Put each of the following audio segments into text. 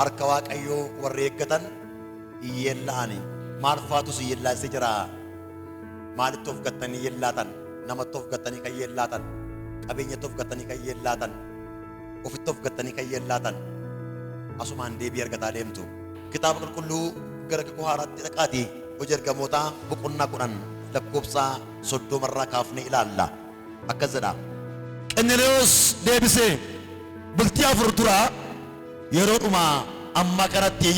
harka waaqayyoo warri eeggatan hiyyeellaani. Maal faatus hiyyeellaasee jira? Maalitti of gattanii hiyyeellaatan? Namatti of gattanii kan hiyyeellaatan? Qabeenyatti of gattanii kan hiyyeellaatan? Ofitti of gattanii kan hiyyeellaatan? Asumaan deebii argataa deemtu. Kitaaba qulqulluu gara kakuu haaraatti dhaqaatii hojii ergamootaa boqonnaa 10 lakkoofsa 30 kaafnee ilaalla. Akkas jedha. Qenelewoos deebisee bultii 4 dura yeroodhuma amma kanatti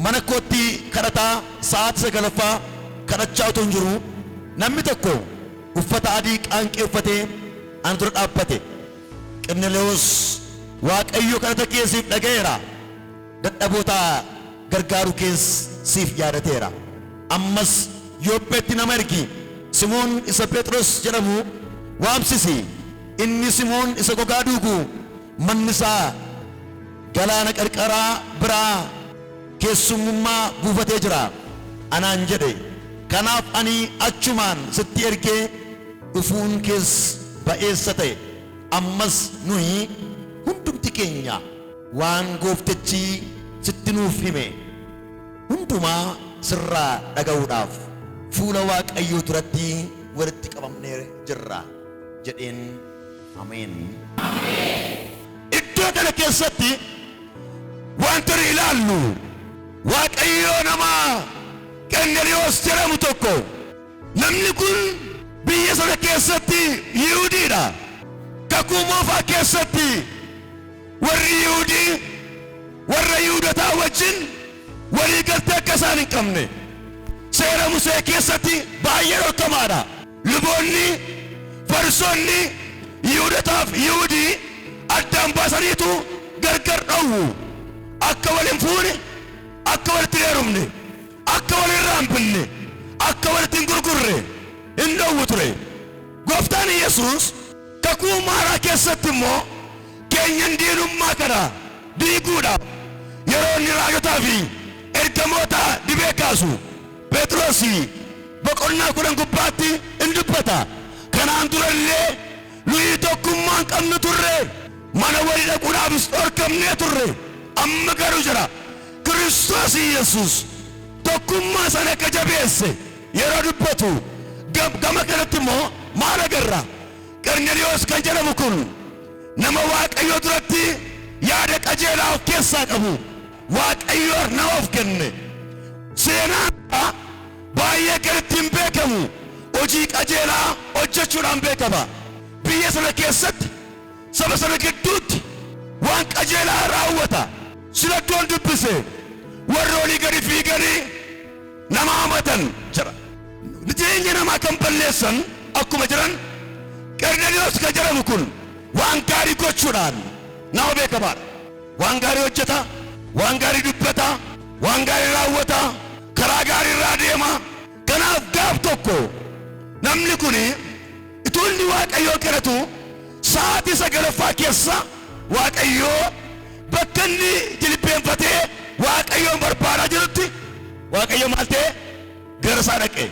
mana kootti kadhataa sa'aatii 9ffaa kadhachaa utuu hin jiru namni tokko uffata adii qaanqee uffatee ana dura dhaabbate. Qenelewoos Waaqayyo kadhata kee siif dhaga'eera, dadhaboota gargaaruu kees siif yaadateera. Ammas Yoopheetti nama ergi, Simoon isa Phexros jedhamu waamsisi. Inni Simoon isa gogaa duugu manni isaa galaana qarqaraa biraa keessummummaa buufatee jira anaan jedhe. Kanaaf ani achumaan sitti ergee dhufuun kees ba'eessa ta'e. Ammas nuyi hundumti keenya waan gooftichi sitti nuuf hime hundumaa sirraa dhaga'uudhaaf fuula Waaqayyoo duratti walitti qabamnee jirra jedheen. Ameen. Iddoo kana keessatti wanta ilaallu Waaqayyoo nama Qenelewoos jedhamu tokko, namni kun biyya sana keessatti Yihuudiidha. Kakuu moofaa keessatti warri Yihuudii warra Yihuudotaa wajjin walii galtee akka isaan hin qabne seera Musee keessatti baay'ee dhorkamaadha. Luboonni Fariisonni Yihuudotaaf Yihuudii addaan baasaniitu gargar dhowwu. Akka wal hin fuune, akka walitti hin heerumne, akka wal hin raambinne, akka walitti hin gurgurre hin dhowwu ture. Gooftaan Yesuus kakuu maaraa keessatti immoo keenyan diinummaa kana diiguudhaaf yeroo inni raajotaa fi ergamoota dibee kaasu Phexros boqonnaa 10 gubbaatti in dubbata. Kanaan durallee nuyi tokkummaan qabnu turre, mana walii dhaquudhaafis dhorkamnee turre. Amma garuu jira Kiristoos Yesuus tokkummaa sana akka jabeesse yeroo dubbatu gama kanatti immoo maal agarra? Qenelewoos kan jedhamu kun nama Waaqayyo duratti yaada qajeelaa of keessaa qabu, Waaqayyo nama of kenne. Seenaan baay'ee kan ittiin beekamu hojii qajeelaa hojjechuudhaan beekama. Biyya sana keessatti saba sana gidduutti waan qajeelaa raawwata. Sila iddoon dubbise warra olii gadi fiiganii nama hamatan jira. Jireenya namaa kan balleessan akkuma jiran Qenelewoos kan jedhamu kun waan gaarii gochuudhaan nama beekamaadha. Waan gaarii hojjeta, waan gaarii dubbata, waan gaarii raawwata, karaa gaarii irraa deema. Kanaaf gaaf tokko namni kun utuu inni Waaqayyoo kadhatu sa'aatii 9ffaa keessa Waaqayyoo bakka inni jilbeenfatee Waaqayyoon barbaadaa jirutti Waaqayyo maal ta'e gara isaa dhaqe.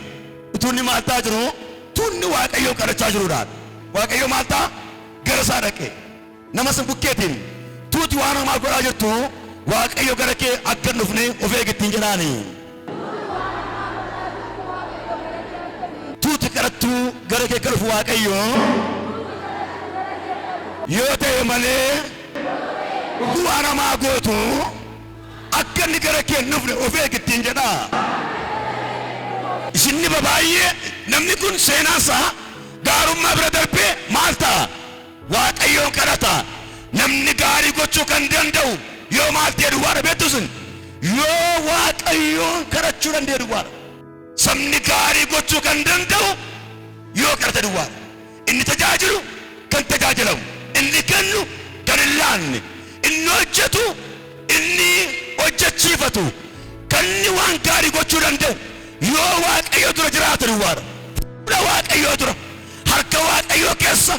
Utuu inni maal ta'aa jiru? Utuu inni Waaqayyoo kadhachaa jiruudhaan Waaqayyo maal ta'a gara isaa dhaqe. Nama sin bukkeetiin tuuti waan hamaa godhaa jirtu Waaqayyo gara kee akka dhufne of eegittiin jedhaani. Tuuti kadhattu gara kee akka dhufu Waaqayyo yoo ta'e malee waan hamaa gootu akka inni gara kee dhufne of eegittiin jedhaa. Isinni baay'ee namni kun seenaansaa gaarummaa bira darbee maal ta'a? Waaqayyoon kadhata. Namni gaarii gochuu kan danda'u yoo maal ta'e duwwaadha beektusin? Yoo Waaqayyoon kadhachuu danda'e duwwaadha. Sabni gaarii gochuu kan danda'u yoo kadhate duwwaadha. Inni tajaajilu kan tajaajilamu, inni kennu kan hin laanne, inni hojjetu, inni hojjechiifatu, kan inni waan gaarii gochuu danda'u yoo Waaqayyo dura jiraate duwwaadha. Fuula Waaqayyoo dura, harka Waaqayyoo keessa,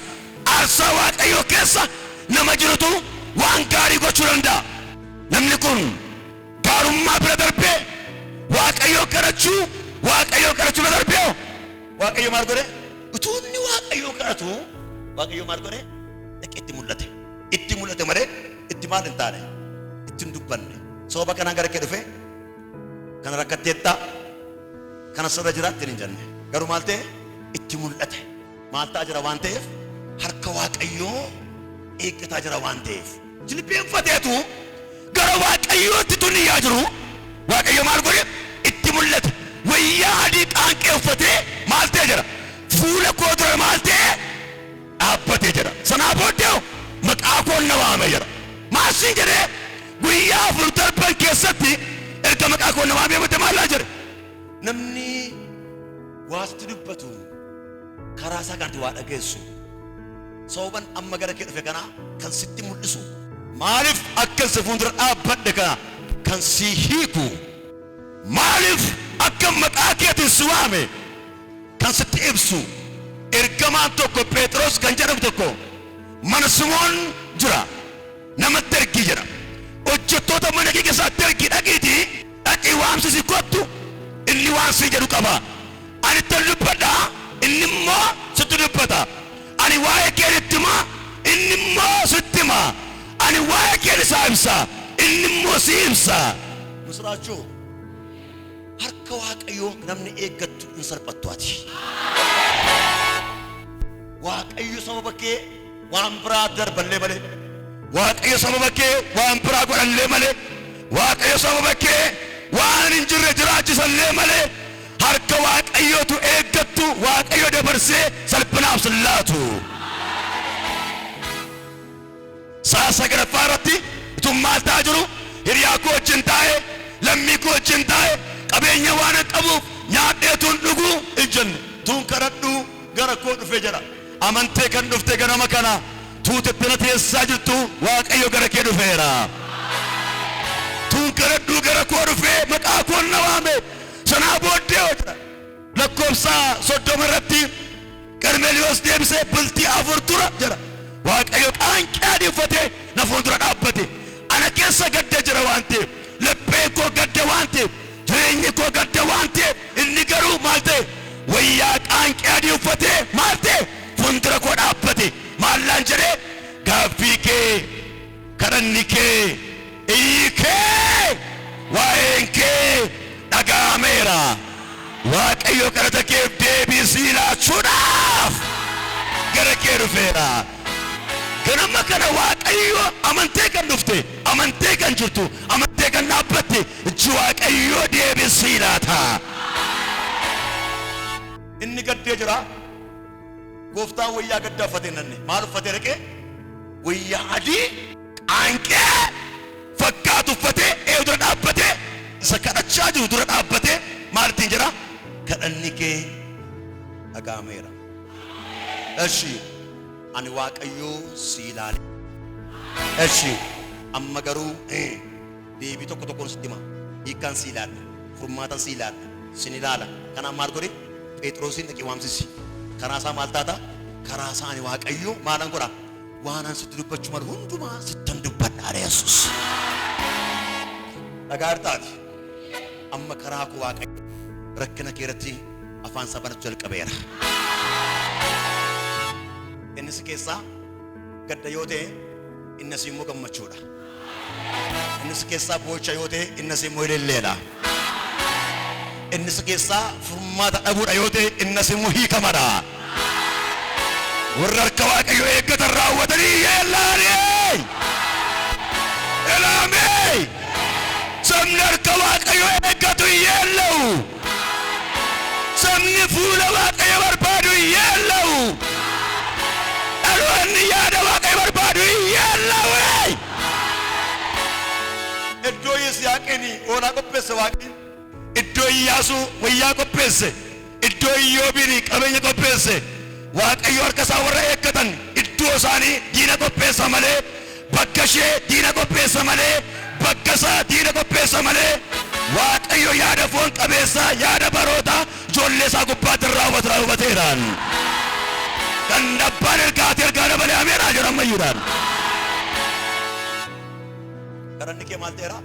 aarsaa Waaqayyoo keessa nama jirutu waan gaarii gochuu danda'a. Namni kun gaarummaa bira darbee Waaqayyoo kadhachuu bira darbee Waaqayyo maal godhe? Utuu inni Waaqayyoo kadhatu Waaqayyo maal godhe? Itti mul'ate malee itti maal hin taane? ittiin dubbanne sababa kana gara kee dhufe kana rakkatteetta kana sirra jiraatti hin jenne garuu maal ta'e itti mul'ate maal ta'aa jira waan ta'eef harka Waaqayyoo eeggataa jira waan ta'eef jilbeenfateetu gara Waaqayyootti tunniyaa jiru Waaqayyo maal godhe itti mul'ate wayyaa adii qaanqee uffatee maal ta'e jira fuula koo dura maal ta'e dhaabbatee jira sanaa booddee maqaa koo na waamee jira maasiin jedhee guyyaa 4 darban keessatti erga maqaa koo na waamee booddee maal jedhe namni waasti dubbatu karaa isaa kanatti waa dhageessu sababan amma gara kee dhufe kana kan sitti mul'isu maaliif akka si fuuldura dhaabbadhe kana kan si hiiku maaliif akka maqaa keetiin si waame kan sitti ibsu ergamaan tokko Phexros kan jedhamu tokko mana Simoon jira namatti ergi jira hojjettoota mana kee keessatti ergi dhaqii waamsisi kottu inni waan si jedhu qaba ani tan dubbadha inni immoo sitti dubbata ani waa'ee kee ittima inni immoo sitti hima ani waa'ee kee isaa ibsa inni immoo si ibsa misraachoo harka Waaqayyoo namni eeggattu hin salphattu ati Waaqayyo sababa kee waan biraa darballee malee Waaqayyo sababa kee waan biraa godhallee malee Waaqayyo sababa kee waan hin jirre jiraachisallee malee harka Waaqayyootu eeggattu Waaqayyo dabarsee salphinaaf sillaatu saasa gara faaratti tummaa ta'aa jiru hiriyaa koo wajjin taa'e lammii koo wajjin taa'e qabeenya waan qabuuf nyaadheetuun dhuguu hin jenne tuun kadhadhu gara koo dhufee jira amantee kan dhufte ganama kana tuutetti na teessaa jirtu Waaqayyo gara kee dhufeera tuun kadhadhu gara koo dhufee maqaa koo na waame sanaa booddee jira lakkoofsa 30 irratti Qarmeeliyoos deebisee bultii 4 tura jira Waaqayyo qaanqee adii uffatee na fuuldura dhaabbate ana keessa gadda jira waan ta'eef laphee koo gadda waan ta'eef jireenyi koo gadda waan ta'eef inni garuu maal ta'e wayyaa qaanqee adii uffatee maal ta'e fuuldura koo dhaabbate maallaan jedhee gaaffii kee kadhanni kee iyyi kee waa'een kee dhaga'ameera Waaqayyo kadhata keef deebii sii laachuudhaaf gara kee dhufeera ganama kana Waaqayyo amantee kan dhufte amantee kan jirtu amantee kan dhaabbatte iji Waaqayyo deebii sii laata inni gaddee jira gooftaan wayyaa gaddaa uffatee nanne maal uffatee dhaqee wayyaa adii qaanqee fakkaatu uffatee dura dhaabbatee isa kadhachaa jiru dura dhaabbatee maaltiin jira kadhanni kee dhaga'ameera eshi ani Waaqayyo si ilaale eshi amma garuu deebii tokko tokkoon sitti hima hiikkaan si ilaale furmaatan si ilaale sin ilaala kanaan maal godhe Phexrosin dhaqee waamsisi karaa isaa maal taata karaa isaa ani Waaqayyo maalan godha waanan sitti dubbachuu malu hundumaa sittan dubbadhaa Yesuus dhagaartaati amma karaa koo Waaqayyo rakkina keerratti afaan sabanatu jalqabeera innis keessaa gadda yoo ta'e innis immoo gammachuudha innis keessaa boocha yoo ta'e innis immoo ililleedha innis keessaa furmaata dhabuudha yoo ta'e innis immoo hiikamadha warra harka Waaqayyo eeggatan raawwatanii yeellaanii elaamee sabni harka Waaqayyo eeggatu yeellau sabni fuula Waaqayyo barbaadu yeellau dhaloonni yaada Waaqayyo barbaadu yeellau iddoo Yisihaaqiin hoolaa qopheesse Waaqayyo iddoo Iyyaasuu wayyaa qopheesse iddoo Iyyoobiin qabeenya qopheesse Waaqayyo harka isaa warra eeggatan iddoo isaanii diina qopheessa malee bakka ishee diina qopheessa malee bakka isaa diina qopheessa malee Waaqayyo yaada foon qabeessa yaada baroota ijoollee isaa gubbaatti raawwateeraan kan dhabbaan ergaatee ergaa dabalee ameeraa jedhan mayyuudhaan kadhanni kee maal ta'eera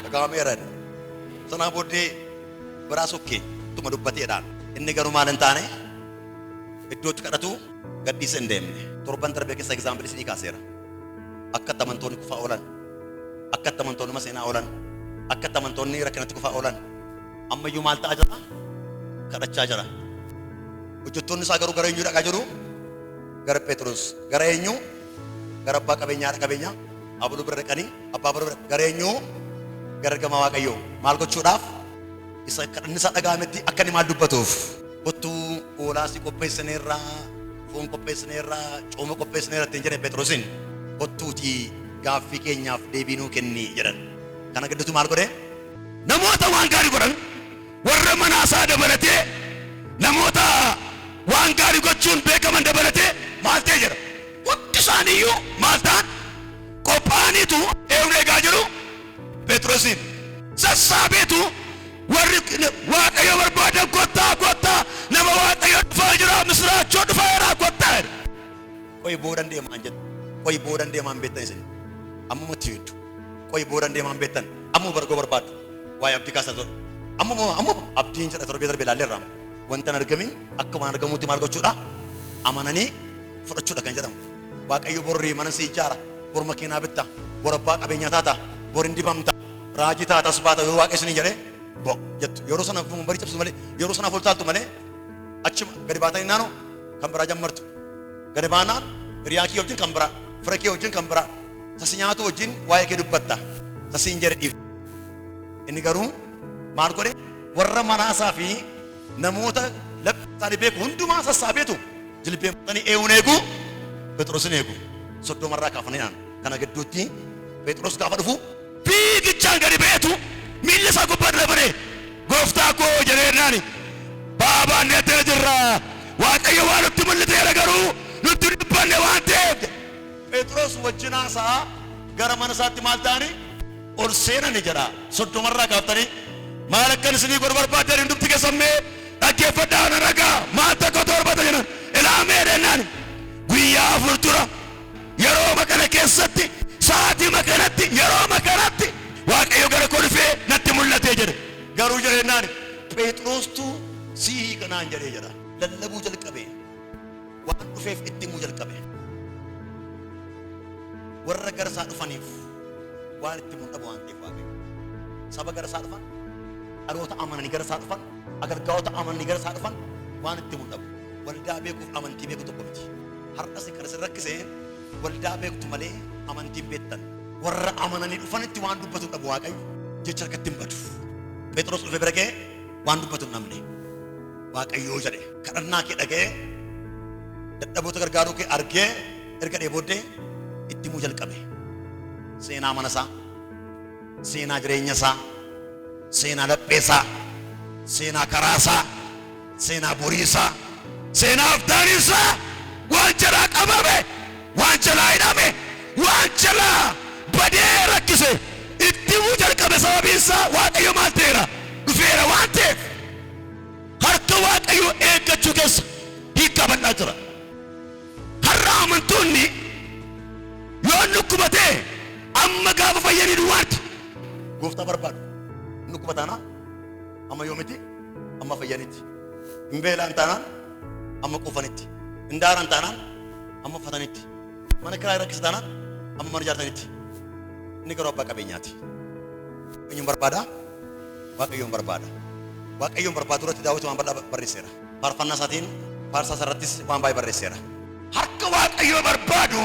dhaga'ameera sanaa booddee biraa sokkee tuma dubbateedhaan inni garuu maal hin taane iddootti kadhatu gadhiisa hin deemne torban darbee keessa egzaampilii isinii kaaseera akka amantoonni kufaa oolan akka amantoonni maseenaa oolan akka amantoonni rakkinatti kufaa oolan ammayyuu maal ta'aa jira kadhachaa jira hojjettoonni isaa garuu gara eenyuu dhaqaa jiru gara Phexros gara eenyuu gara abbaa qabeenyaa abuluu bira dhaqanii abbaa bira gara eenyuu gara ergamaa Waaqayyoo maal gochuudhaaf isa kadhanni isaa dhaga'ametti akka inni maal dubbatuuf kottuu hoolaasii qopheessineerraa foon qopheessineerraa cooma qopheessineerra ittiin jedhe Phexrosin kottuutii gaaffii keenyaaf deebii nuu kenni jedhan kana gidduutti maal godhe namoota waan gaarii godhan warra manaasaa dabalatee namoota waan gaarii gochuun beekaman dabalatee maal ta'e jedha hundi isaaniiyyuu maal ta'an qophaa'aniitu eegaa jiru Phexrosin sassaabeetu warri Waaqayyo barbaadan kottaa nama Waaqayyo dhufaa jira misraachoo dhufaa jira kottaa qoy boodan deemaan jedhu qoy boodan deemaan beektan isin ammumatti heddu qoy boodan deemaan beektan ammoo bargoo barbaadu waa'ee abdii kaasaa ture ammoo abdiin jedha darbee ilaalleerra wanta hin argamin akkuma argamuutti maal gochuudha amananii fudhachuudha kan jedhamu Waaqayyo borri mana si ijaara bor makiinaa bitta bor abbaa qabeenyaa taata bor hin dibamta raajii taatas baata yoo Waaqayyo isin jedhee bo jettu yeroo sana bari cabsu malee yeroo sana foltaaltu malee achuma gadi baatanii naanoo kan biraa jammartu gadi baanaan hiriyaakii wajjin kan biraa firakee wajjin kan biraa sasi nyaatu wajjin waa'ee kee dubbatta sasi hin jedhe dhiif inni garuu maal godhe warra manaasaa fi namoota labsaanii beeku hundumaa sassaabeetu jilbeenfatanii eegu Phexrosin eegu soddomarraa kaafanii naan kana gidduutti Phexros gaafa dhufu fiigichaan gadi beetu miilli isaa gubbaatti dabaree gooftaa koo jedheennaani baabaan neettee jirra Waaqayyo waan nutti mul'ateera garuu nutti dubbanne waan ta'eef Phexros wajjinaasaa gara mana isaatti maal ta'anii ol seenani jedha soddomarraa kaaftanii maal akkan isinii godhu barbaaddan hin dubti keessammee dhaggeeffadhaa na ragaa maal takka torbata jedhan ilaamee dhennaani guyyaa afur tura yeroo makana keessatti sa'aatii makanatti yeroo makanatti Waaqayyo gara koo dhufee natti mul'atee jedhe garuu jedheennaani Phexrostu sii kanaan jedhee jedha lallabuu jalqabee waan dhufeef itti himuu jalqabe warra gara isaa dhufaniif waan itti mul'abu waan ta'eef Waaqayyo saba gara isaa dhufan dhaloota amananii gara isaa dhufan agargaa'ota amananii gara isaa dhufan waan itti mul'abu waldaa beekuuf amantii beeku tokko miti har'as kan isin rakkisee waldaa beektu malee amantiin beektan warra amananii dhufanitti waan dubbatu dhabu Waaqayyo jecha harkatti hin badu Phexros dhufee bira ga'ee waan dubbatu hin dhabne Waaqayyoo jedhe kadhannaa kee dhaga'ee dadhaboota gargaaruu kee argee erga dheebooddee itti himuu jalqabe seenaa mana isaa seenaa jireenya isaa seenaa laphee isaa seenaa karaa isaa seenaa borii isaa seenaa aftaanii isaa waan jalaa qabame waan jalaa hidhame waan jalaa badee rakkise itti himuu jalqabe sababiin isaa Waaqayyo maal ta'eera dhufeera waan ta'eef harka Waaqayyo eeggachuu keessa hiikkaa bal'aa jira har'a amantoonni yoo nukkubatee amma gaafa fayyanii duwwaatti gooftaa barbaadu nukkubataana amma yoomiti amma fayyanitti hin beelaan taanaan amma quufanitti hin daaraan taanaan amma fatanitti mana kiraa rakkisa taanaan amma mana ijaartanitti inni garuu abbaa qabeenyaati eenyuun barbaada Waaqayyoon barbaada Waaqayyoon barbaadu irratti Daawit waan bal'aa barreesseera faarfannaa isaatiin faarsaa irrattis waan baay'ee barreesseera harka Waaqayyoo barbaadu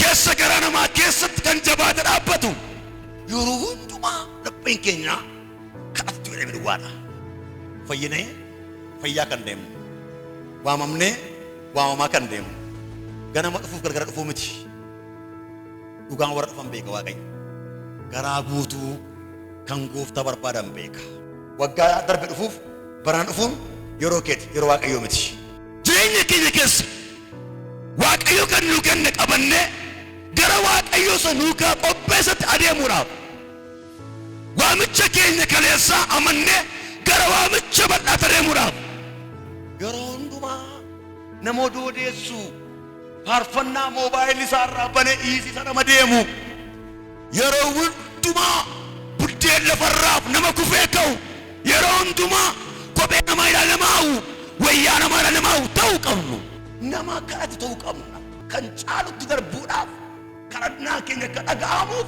keessa garaa namaa keessatti kan jabaate dhaabbatu yeroo hundumaa lapheen keenya kadhatu jedhame duwwaadha fayyinee fayyaa kan deemnu waamamnee waamamaa kan deemnu ganama dhufuuf gargara dhufuu miti dhugaan warra dhufan beeka Waaqayyo garaa guutuu kan gooftaa barbaadan beeka waggaa darbe dhufuuf baraan dhufuun yeroo keeti yeroo Waaqayyoo miti jireenya keenya keessa Waaqayyo kan nu kenne qabannee gara Waaqayyoo sanuukaa qopheessatti adeemuudhaaf waamicha keenya kaleessaa amannee gara waamicha bal'aatti adeemuudhaaf yeroo hundumaa nama oduu odeessu faarfannaa moobaayilii isaarraa banee dhiisii sana deemu yeroo hundumaa buddeen lafarraaf nama kufee ka'u yeroo hundumaa kophee namaa ilaalamaa'u wayyaa namaa ilaalamaa'u ta'uu qabnu nama kadhatu ta'uu qabna kan caalutti darbuudhaaf kadhannaa keenya akka dhaga'amuuf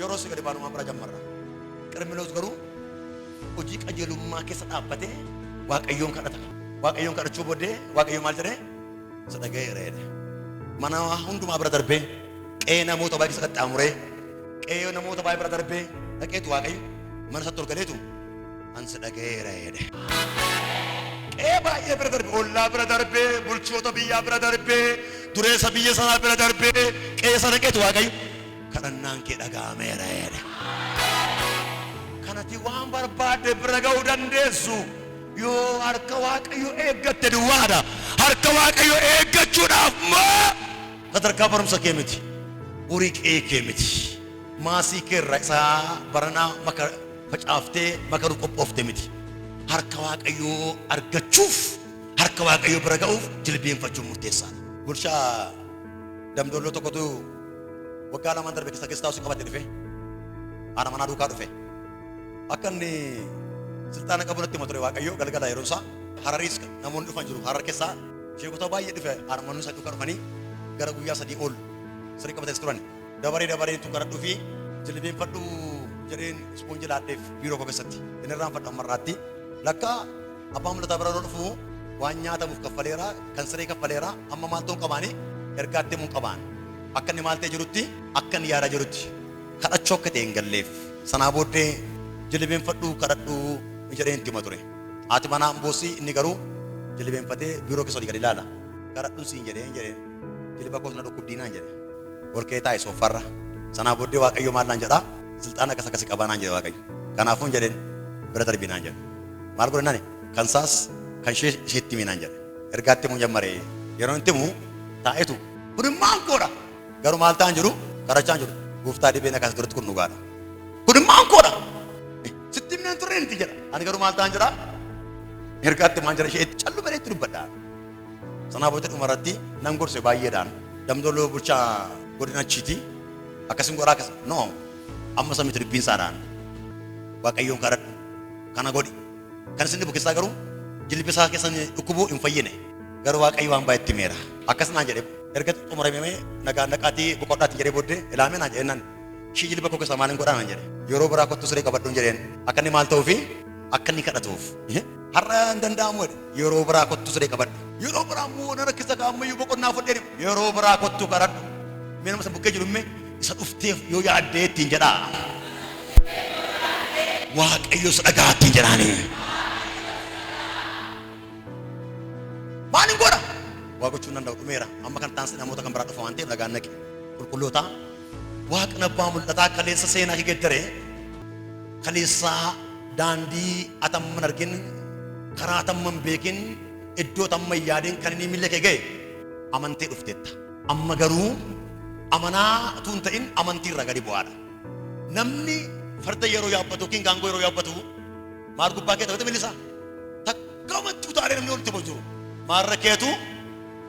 yeroo si gadi baanuma bira jammarra Qarmeloos garuu hojii qajeelummaa keessa dhaabbatee Waaqayyoon kadhata. Waaqayyoon kadhachuu booddee Waaqayyo maal jedhee isa dhaga'eera jedhe. Mana hundumaa bira darbee qe'ee namoota baay'ee keessa qaxxaamuree qe'ee namoota baay'ee bira darbee dhaqeetu Waaqayyo mana isaatti ol galeetu ansi dhaga'eera jedhe. Qe'ee baay'ee bira darbee ollaa bira darbee bulchoota biyyaa bira darbee dureessa biyya sanaa bira darbee qe'ee sana dhaqeetu Waaqayyo kadhannaan kee dhaga'ameera jedhe. Kanatti waan barbaadde bira ga'uu dandeessu yoo harka Waaqayyo eeggatte duwwaadha. Harka Waaqayyo eeggachuudhaaf moo sadarkaa barumsa kee miti, horii kee miti, maasii kee irraa isaa baranaa maka facaaftee makaru qophoofte miti. Harka Waaqayyo argachuuf harka Waaqayyo bira ga'uuf jilbeenfachuun murteessaadha. Bulchaa Damdolloo tokkotu waggaa lamaan darbe keessa taa'u qabate dhufe haadha manaa duukaa dhufe akka inni siltaana qabunatti ture Waaqayyo galgala yeroo isaa Harariis namoonni dhufan jiru. Harar keessaa sheekota baay'ee dhufe haadha manuu isaa duukaa dhufanii gara guyyaa 3 ol sirrii qabatees turan. Dabaree tu gara dhufi jilbeenfadhu jedheen ispoonjii laadheef biiroo koo keessatti inni irraanfadhu ammarraatti lakka abbaan mul'ataa bira dhufu waan nyaatamuuf kaffaleera kan siree kaffaleera amma maal ta'uu qabaani ergaatti mun qabaan akka inni maal ta'e jirutti akka inni yaada jirutti kadhachoo akka ta'e hin galleef sanaa booddee jilbeenfadhu kadhadhu jedheen itti ture. Haati manaa Amboosii inni garuu jilbeenfatee biiroo keessa gadi ilaala. Kadhadhu siin jedheen jilba koos na dhukkubdiinaan jedhe. Olkee taa'e soofarra. Sanaa booddee Waaqayyo maal naan jedhaa silxaana akkasi qabanaan jedhe Waaqayyo. Kanaafuu jedheen bira darbinaan jedhe. Maal godhe nani kan saas kan isheetti minaan jedhe. Ergaatti mun jammaree yeroo inni timu taa'etu kudimmaan koodha. Garuu maal ta'an jiru kadhachaan jiru. Gooftaa dhibeen akkas duratti kun dhugaadha. Kudimmaan koodha. Sitti minaan turre inti jedha. Ani garuu maal ta'an jira ergaatti maan jira isheetti callu bareetti dubbadha. Sanaa booddee dhumarratti nan gorse baay'eedhaan Damdolloo bulchaa godina Achiiti akkasin godhaa akkas no amma samitti dubbiin isaadhaan Waaqayyoon kadhadhu kana godhi kan isin dhibu keessaa garuu jilbi isaa keessan dhukkubuu hin fayyine garuu Waaqayyo waan baay'eetti meera akkas naan jedhe erga xumuramee nagaa naqaatii boqodhaatti jedhee booddee ilaamee naan jedheen shii jilba koo keessaa maaliin godhaa naan jedhe yeroo biraa kottu siree qabadhuun jedheen akka inni maal ta'uu fi akka inni kadhatuuf har'a hin danda'amu yeroo biraa kottu siree qabadhu yeroo biraa immoo na rakkisa kaammayyuu boqonnaa fudhee yeroo biraa kottu kadhadhu mee nama isa bukkee jiru immoo isa dhufteef yoo yaaddee ittiin jedhaa waaqayyo isa dhagaa ittiin jedhaanii maaliin godha waa gochuun danda'u dhumeera amma kan taansi namoota kan biraa dhufa waan ta'eef nagaan naqe qulqulloota waaqni abbaa mul'ataa kaleessa seenaa kee geddare kaleessa daandii atamman argin karaa atamman beekin iddoo atamman yaadin kan inni miila kee ga'e amantee dhufteetta amma garuu amanaa tuun ta'in amantii irra gadi bu'aadha namni farda yeroo yaabbatu yookiin gaangoo yeroo yaabbatu maal gubbaa kee ta'e milisaa takka machuu taa'ee namni walitti bocu maarra keetu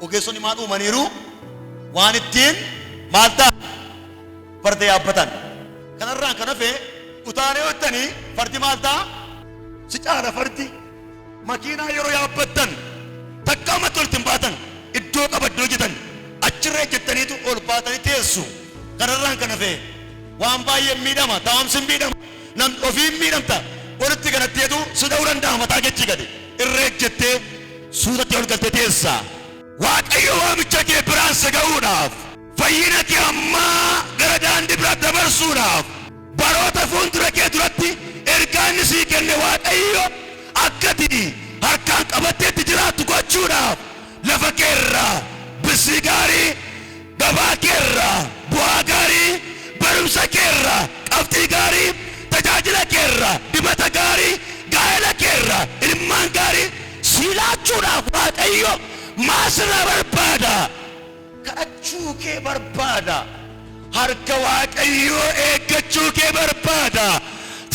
ogeessonni maal uumaniiru waan ittiin maal ta'a farda yaabbatan kanarraan kan hafe utaanee hottanii fardi maal ta'a si caala fardi makiinaa yeroo yaabbattan takka amatti walitti hin baatan iddoo qabaddoo jitan achirree jettaniitu ol baatanii teessu kanarraan kan hafe waan baay'ee miidhama taa'umsi miidhama nam ofiin miidhamta walitti kanatteetu si dha'uu danda'a mataa jechi gadi irree jettee suutatti ol galtee teessa waaqayyo waamicha kee biraan si ga'uudhaaf fayyina kee ammaa gara daandii biraa dabarsuudhaaf baroota fuuldura kee duratti ergaa inni sii kenne waaqayyo akkati harkaan qabatteetti jiraattu gochuudhaaf lafa keerraa bisii gaarii gabaa keerraa bu'aa gaarii barumsa keerraa qabxii gaarii tajaajila keerraa dibata gaarii gaa'ela keerraa ilmaan gaarii silaachuudhaaf waaqayyo maasirraa barbaada kadhachuu kee barbaada harka waaqayyoo eeggachuu kee barbaada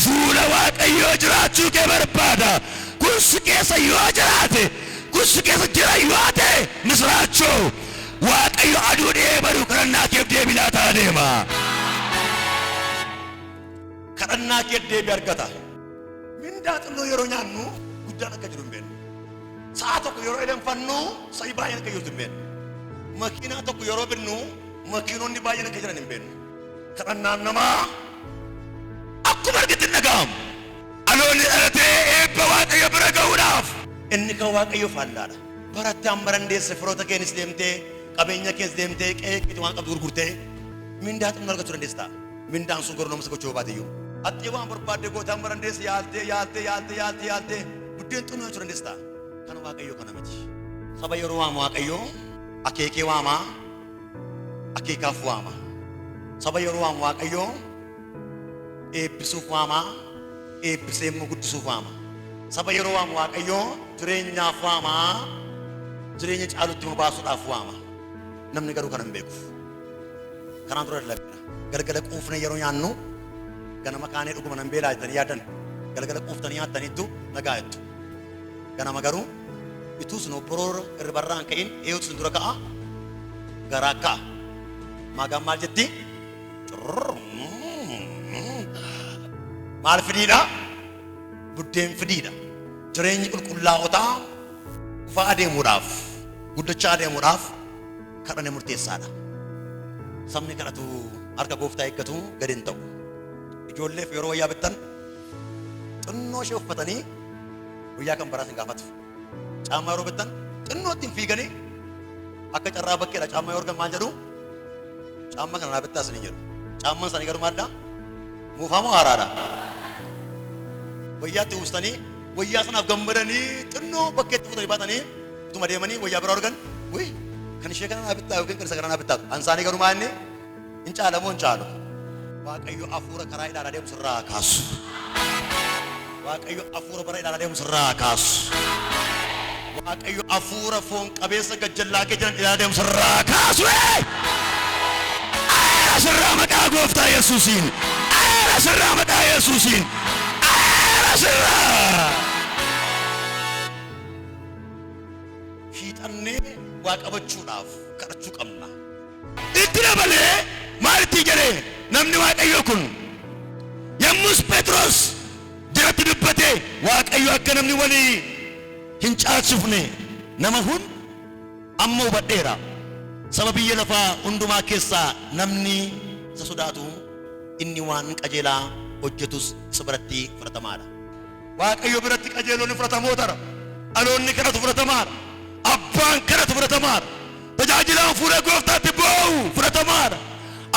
fuula waaqayyoo jiraachuu kee barbaada kun si keessa yoo jiraate kun si keessa jira yoo ta'e misraachoo waaqayyo aduu dheebaru kadhannaa keef deebii laataa deema kadhannaa keef deebii argata mindaa xinnoo yeroo nyaannu guddaan akka jiru hin beeknu sa'a tokko yeroo edeenfannu sa'i baay'een akka jirtu hin beeknu makiinaa tokko yeroo binnu makiinonni baay'een akka jiran hin beeknu kadhannaan namaa akkuma argitti dhaga'amu aloonni dhalatee eebba waaqayyo bira ga'uudhaaf inni kan waaqayyo faallaadha baratti amma dandeesse firoota keenis deemtee qabeenya kees deemtee qeeqitu waan qabdu gurgurtee mindaa xinnoo argachuu dandeessa mindaan sun garuu namasa gochuu baatiyyu atti waan barbaadde goote amma dandeesse yaaltee buddeen xinnoo jechuu dandeessa kan waaqayyo kana miti saba yeroo waamu waaqayyo akeekee waamaa akeekaaf waama saba yeroo waamu waaqayyo eebbisuuf waamaa eebbisee immoo guddisuuf waama saba yeroo waamu waaqayyo jireenyaaf waamaa jireenya caalutti immoo baasuudhaaf waama namni garuu kana hin beeku kanaan dura dalabeera galgala quufne yeroo nyaannu ganama kaanee dhuguma nan beelaa jettanii yaadan galgala quuftanii nyaattaniittu nagaa jettu ganama garuu ituu sun obboroora irribarraan ka'in eeyyotu sun dura ka'a garaa ka'a maagaan maal jetti maal fidiidha buddeen fidiidha jireenyi qulqullaa'otaa ufaa adeemuudhaaf guddachaa adeemuudhaaf kadhannaa murteessaadha sabni kadhatu harka gooftaa eeggatu gadi hin ta'u ijoolleef yeroo wayyaa bittan xinnoo ishee uffatanii guyyaa kan baraas hin gaafatu caammaa yeroo bittan xinnoo ittiin fiiganii akka carraa bakkeedha caammaa yoo argan maal jedhu caammaa kana naa bittaas ni jedhu caammaan sanii garuu maalidha muufamoo haaraadha wayyaatti uwwistanii wayyaa sanaaf gammadanii xinnoo bakkeetti fudhatanii baatanii utuma deemanii wayyaa biraa argan wuy kan ishee kana naa bittaa yookiin kan isa kana naa bittaa ansaanii garuu maal inni hin caalamoo hin caalu waaqayyo afuura karaa ilaalaa deemu sirraa kaasu waaqayyo afuura bara ilaalaa deemu sirraa kaasu waaqayyo afuura foon qabeessa gajjallaa kee jiran ilaalaa deemu sirraa kaasu aera sirraa maqaa gooftaa yesuusiin aera sirraa maqaa yesuusiin aera sirraa fiixannee waa qabachuudhaaf kadhachuu qabna itti dabalee maalitti jedhee namni waaqayyo kun yommus Phexros jiratti dubbate waaqayyo akka namni walii hin caalchifne nama hun amma hubadheera saba biyya lafaa hundumaa keessaa namni isa sodaatu inni waan qajeelaa hojjetus isa biratti fudhatamaadha waaqayyo biratti qajeelonni fudhatamootara. Dhaloonni kanatu fudhatamaadha. Abbaan kanatu fudhatamaadha. Tajaajilaan fuula gooftaatti boo'u fudhatamaadha.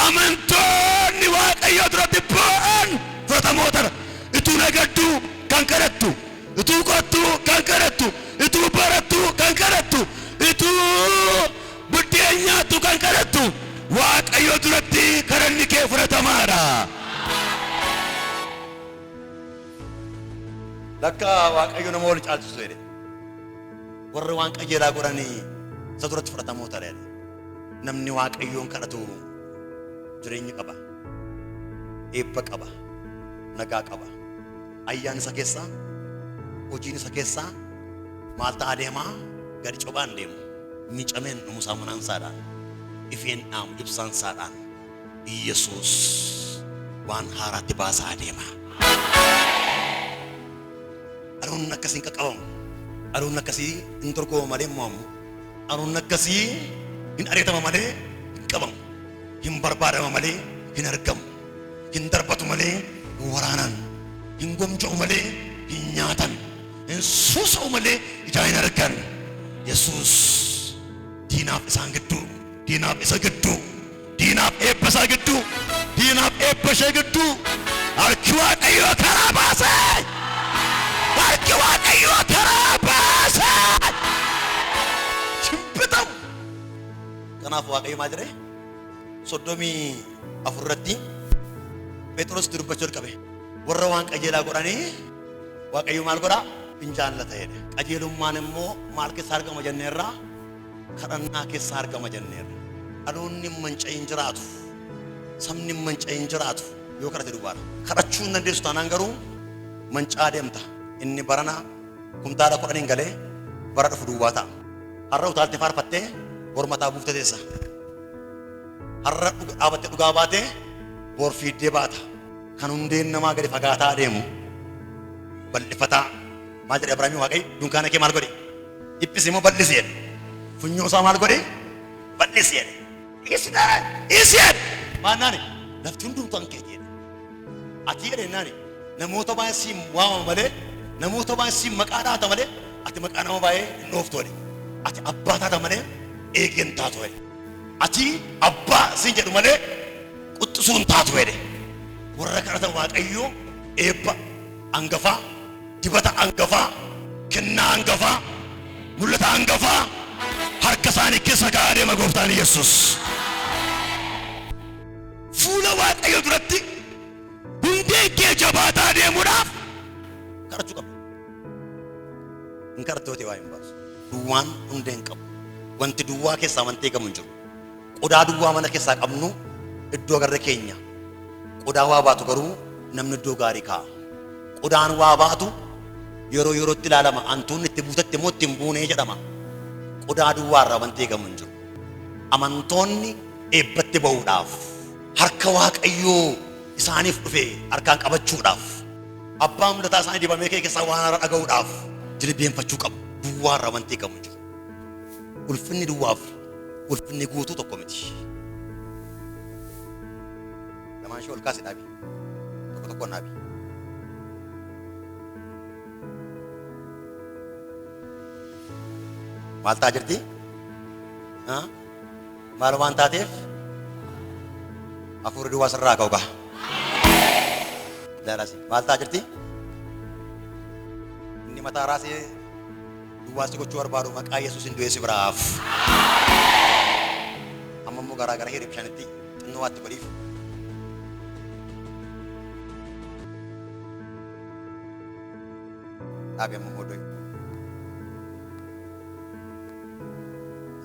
Amantoonni waaqayyo duratti boo'an fudhatamootara. Ituu nagaddu kan kadhattu, ituu qottu kan kadhattu, ituu barattu kan kadhattu, ituu buddeen nyaattu kan kadhattu, waaqayyo duratti kadhanni kee fudhatamaadha. Lakka waaqayyo nama wal caalchisu jedhe. Warri waan qajeelaa godhanii isa duratti fudhatamoota jedhe. Namni waaqayyoon kadhatu jireenya qaba, eebba qaba, nagaa qaba. Ayyaan isa keessaa, hojiin isa keessaa maal ta'aa deemaa? Gadi cobaan deemu. Miicameen dhumusaa manaan saadhaan, ifeen dhaamu ibsaan saadhaan Yesuus waan haaraatti baasaa deema. Aroon akkasiin qaqqabamu. Aroon akkasii hin torgoma malee mo'amu. Aroon akkasii hin ari'atama malee hin qabamu. Hin barbaadama malee hin argamu. Hin darbatu malee hin waraanan. Hin gomja'u malee hin nyaatan. Hin suusa'u malee ijaa hin argan. Yesuus diinaaf isaan gidduu, diinaaf isa gidduu, diinaaf eebba isaa gidduu, diinaaf eebba ishee gidduu harki waaqayyoo karaa baase. Harki waaqayyoo karaa baase. Shimbitamu. Kanaaf waaqayyo maal jedhe? 34 irratti Phexros dubbachuu jalqabe. Warra waan qajeelaa godhanii waaqayyo maal godhaa? Hin jaallata jedhe. Qajeelummaan immoo maal keessaa argama jenneerraa? Kadhannaa keessaa argama jenneerra. Dhaloonni manca'in jiraatu, sabni manca'in jiraatu yoo kadhate duwwaadha. Kadhachuu hin dandeessu taanaan garuu mancaa deemta. Inni barana kumtaala 10 galee bara dhufu duwwaa ta'a. Har'a utaaltee faarfattee bor mataa buuftee teessa. Har'a dhaabattee dhugaa baatee bor fiiddee baata. Kan hundeen namaa gadi fagaataa deemu bal'ifataa. Maal jedhe Abrahaamii waaqayyo dunkaana kee maal godhe? Dhiphisi immoo bal'isi jedhe. Funyoo isaa maal godhe? Bal'isi jedhe. Isi jedhe. Maannaani lafti hundumtuu kan keeti jedhe. Ati jedhe naani namoota baay'ee siin waamama malee, namoota baay'ee siin maqaa dhaata malee, ati maqaa nama baay'ee hin dhooftu jedhe. Ati abbaa taata malee eegeen taatu jedhe. Ati abbaa siin jedhu malee quxxisuun taatu jedhe. Warra kadhatan waaqayyo eebba angafaa, dibata angafaa, kennaa angafaa, mul'ata angafaa harka isaanii keessa kaa'aa deema gooftaan Yesuus. Fuula waaqayyo duratti hundeen kee jabaataa deemuudhaaf kadhachuu qabda. Hin kadhattooti waa hin baasu. Duwwaan hundeen qabu. Wanti duwwaa keessaa amantee gamu hin jiru. Qodaa duwwaa mana keessaa qabnu iddoo garra keenya. Qodaa waa baatu garuu namni iddoo gaarii kaa'a. Qodaan waa baatu yeroo yerootti ilaalama. Antuun itti buutatte moo itti hin buunee jedhama. Qodaa duwwaa irraa wanti eegamu hin jiru. Amantoonni eebbatti ba'uudhaaf harka waaqayyoo isaaniif dhufe harkaan qabachuudhaaf abbaa mul'ataa isaanii dibamee kee keessaa waan haaraa dhaga'uudhaaf jilbeenfachuu qabu. Duwwaa irraa wanti eegamu hin jiru. Ulfinni duwwaaf ulfinni guutuu tokko miti. Lamaan ishee ol kaasee dhaabi. Tokko tokkoon dhaabi. Maal ta'aa jirti? Maal waan taateef? Hafuurri duwwaa sirraa ka'u ga'a. Laalasi. Maal ta'aa jirti? Inni mataa raasee duwwaasti gochuu barbaadu maqaa Yesuus hin du'eessi biraaf. Amma immoo garaa gara hirib shanitti xinnoo waatti godhiif. Dhaabi amma immoo doyi.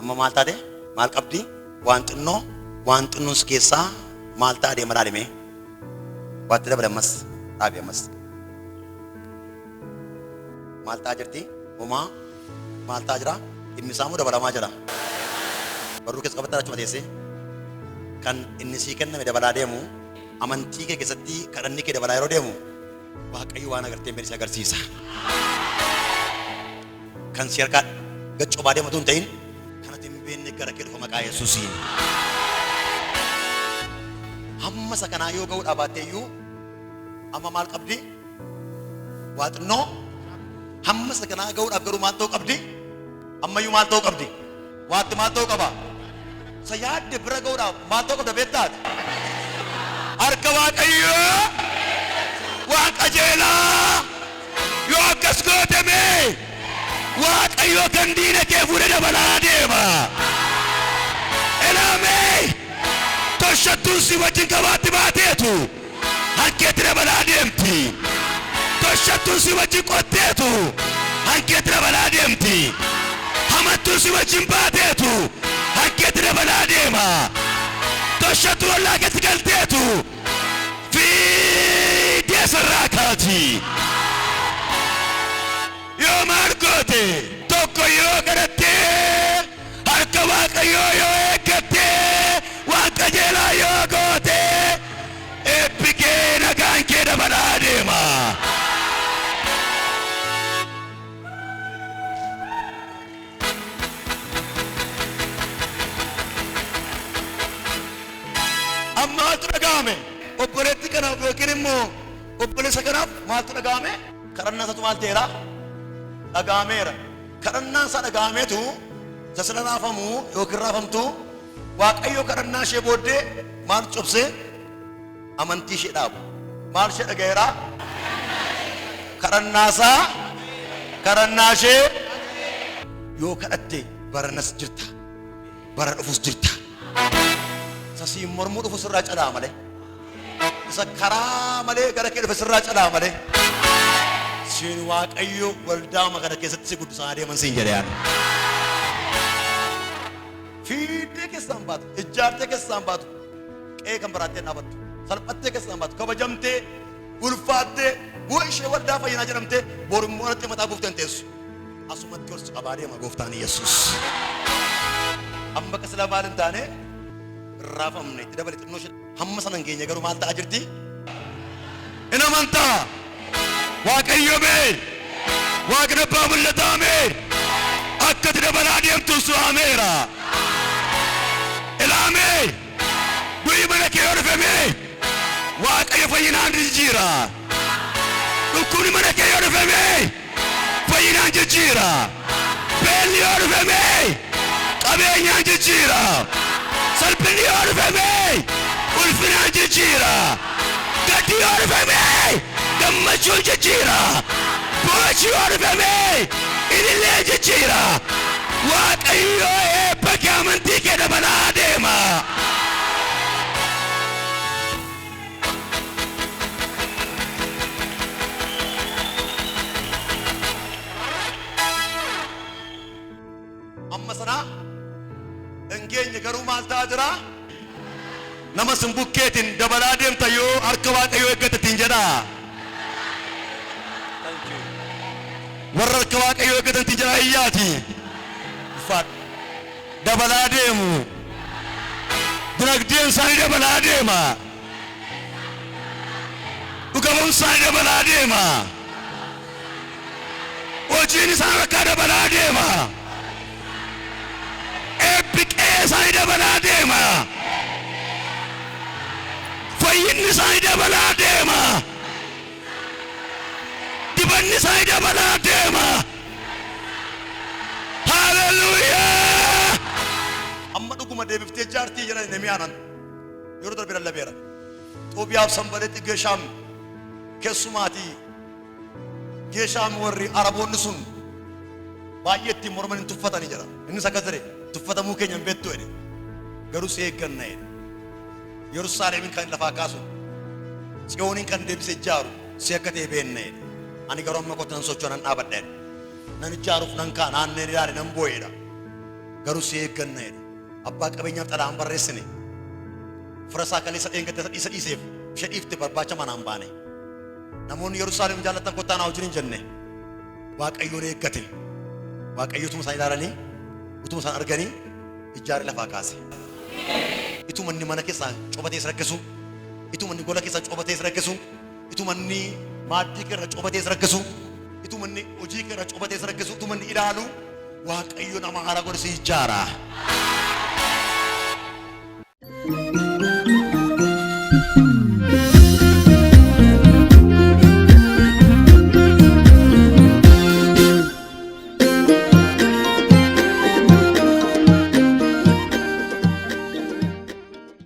Amma maal taate? Maal qabdi? Waan xinnoon keessaa maal ta'a deema dhaadhime? Waatti dabale ammas dhaabi ammas. Maal ta'a jirti? Homaa maal ta'a jira? Dhimmisaa moo dabalamaa jira? Barruu keessa qabattee achuma teessee kan inni sii kenname dabalaa deemu amantii kee keessatti kadhanni kee dabalaa yeroo deemu waaqayyo waan agartee mbeen si agarsiisa. Kan si harkaa gaccobaa deematu hin ta'in kanatti hin beekne gara kee dhufa maqaa Yesuusiin. Hamma isa kanaa yoo ga'uu dhaabattee iyyuu amma maal qabdi? waaxnoo hamma saganaa ga'uudhaaf garuu maal ta'uu qabdi? Ammayyuu maal ta'uu qabdi? Waatti maal ta'uu qaba? Sa yaadde bira ga'uudhaaf maal ta'uu qabda beektaati? Harka Waaqayyoo waan qajeelaa yoo akkas gootame Waaqayyoo kan diina kee fuudhee dabalaa deema. Elaamee toshattuun si wajjin qabaatti baateetu hankeetti dabalaa deemti. Toshattuun si wajjin qotteetu hankeetti dabalaa deemti. Hamattuun si wajjin baateetu hankeetti dabalaa deema. Toshattuun ollaa keetti galteetu fiidee sirraa kaati. Yoo maal goote tokko yoo kadhattee harka Waaqayyoo yoo eeggattee waan qajeelaa yoo goote eebbi kee nagaan kee dabalaa deema. Maaltu dhaga'ame? Obboleetti kanaaf yookiin immoo obboleessa kanaaf maaltu dhaga'ame? Kadhannaa isaatu maal ta'eera? Dhaga'ameera. Kadhannaan isaa dhaga'ameetu sasana raafamu yookiin raafamtu Waaqayyo kadhannaa ishee booddee maal cobsee amantii ishee dhaabu. Maal ishee dhaga'eera? Kadhannaa ishee yoo kadhatte baranas jirta, bara dhufus jirta. Sasiin mormuu dhufu sirraa calaa malee, isa karaa malee gara kee dhufe sirraa calaa malee. Siin Waaqayyo waldaa kana keessatti si guddisaa adeeman siin jedhe yaada. Fiidee keessaan baatu, ijaartee keessaan baatu, qe'ee kan baraattee dhaabattu, salphattee keessaan baatu, kabajamtee, ulfaattee, bu'aa ishee waldaa fayyinaa jedhamtee borummoo irratti mataa buufteen teessu. Asumatti ol si qabaa deema gooftaan Yesuus. Amma akka sila maal hin taane raafamne itti dabale xinnoo ishee hamma sana hin geenye garuu maal ta'aa jirti? In amantaa Waaqayyo mee Waaqni abbaa mul'ataa mee akka itti dabalaa deemtu su'aameera. Ilaamee du'i mana kee yoo dhufe mee Waaqayyo fayyinaan jijjiira. Dhukkubni mana kee yoo dhufe mee fayyinaan jijjiira. Beelli yoo dhufe mee qabeenyaan jijjiira. Salphinni yoo dhufe mee ulfinaan jijjiira. Gaddi yoo dhufe mee gammachuun jijjiira. Boochi yoo dhufe mee ilillee jijjiira. Waaqayyo eebba kee amantii kee dabalaa deema. Amma sana engeenye garuu maal ta'aa jira? Nama simbukkeetiin dabalaa deemta yoo harka Waaqayyoo eeggatetiin jedha. Warra harka Waaqayyoo eeggatetiin jedha iyyaati. Dabalaa deemu. Dinagdeen isaanii dabalaa deema. Dhugamuun isaanii dabalaa deema. Hojiin isaan akka dabalaa deema. Eebbi qe'ee isaanii dabalaa deema. Fayyinni isaanii dabalaa deema. Dibanni isaanii dabalaa deema. Hallelujah! Amma dhuguma deebiftee jaartii jedhan Nehemiyaan yeroo darbe lallabeera. Xoobiyaaf Sanbalaaxi Geeshaam keessumaatii Geeshaam warri Araboonni sun baay'eetti morman hin tuffatanii jira. Innis akkas jedhe tuffatamuu keenya hin beektu jedhe. Garuu si eegganna jedhe. Yerusaalemin kan lafaa kaasu Tsiyoonin kan deebisee ijaaru si akka ta'e beekna jedhe. Ani garuu amma kottan socho'an dhaabadha jedhe. Nan ijaaruuf nan kaa naanneen ilaale nan boo'eedha. Garuu si eegganna jedhe. Abbaa qabeenyaaf xalaan barreessine. Fira isaa kaleessa dheengatte isa dhiiseef ishee dhiifte barbaacha manaan baane. Namoonni Yerusaalem jaallatan kottaa naa wajjin hin jenne. Waaqayyoon eeggate. Waaqayyo utuma isaan ilaalanii utuma isaan arganii ijaaree lafaa kaase. Ituma inni mana keessaa cobatee isa rakkisu, ituma inni gola keessaa cobatee isa rakkisu, ituma inni maaddii keerra cobatee isa rakkisu, ituma inni hojii keerra cobatee isa rakkisu, ituma inni ilaalu Waaqayyo nama haaraa godhe si ijaara.